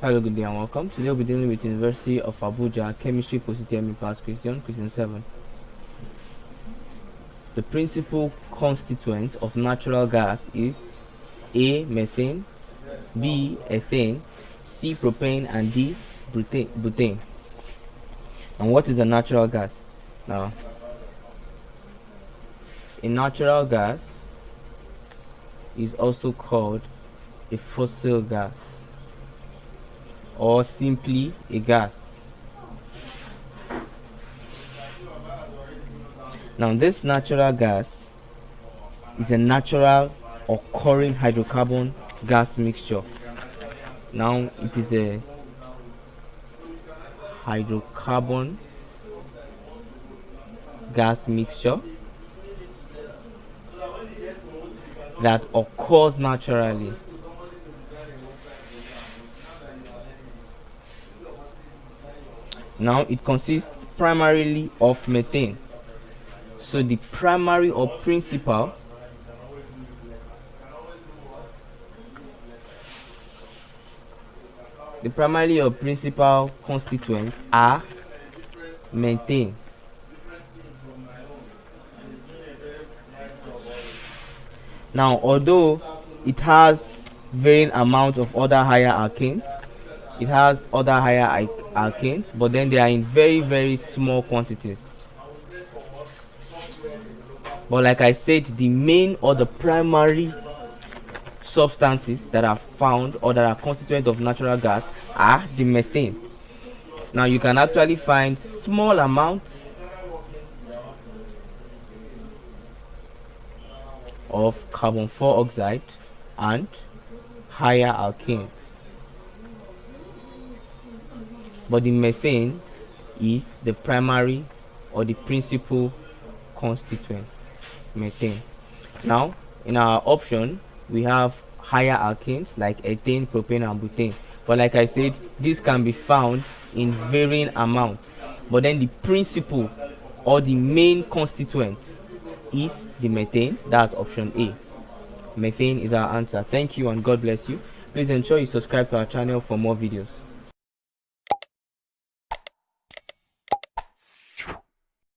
Hello, good day and welcome. Today we'll be dealing with University of Abuja Chemistry Post-UTME Past Question 7. The principal constituent of natural gas is A. Methane, B. Ethane, C. Propane, and D. Butane. And what is a natural gas? Now, a natural gas is also called a fossil gas, or simply a gas. Now, this natural gas is a natural occurring hydrocarbon gas mixture. Now, it is a hydrocarbon gas mixture that occurs naturally. Now, it consists primarily of methane. So the primary or principal constituents are methane. Now, although it has varying amounts of other higher alkanes, but then they are in very small quantities. But like I said, the main or the primary substances that are found or that are constituent of natural gas are the methane. Now, you can actually find small amounts of carbon dioxide and higher alkanes, but the methane is the primary or the principal constituent. Methane. Now, in our option, we have higher alkanes like ethane, propane, and butane. But like I said, these can be found in varying amounts. But then the principal or the main constituent is the methane. That's option A. Methane is our answer. Thank you and God bless you. Please ensure you subscribe to our channel for more videos.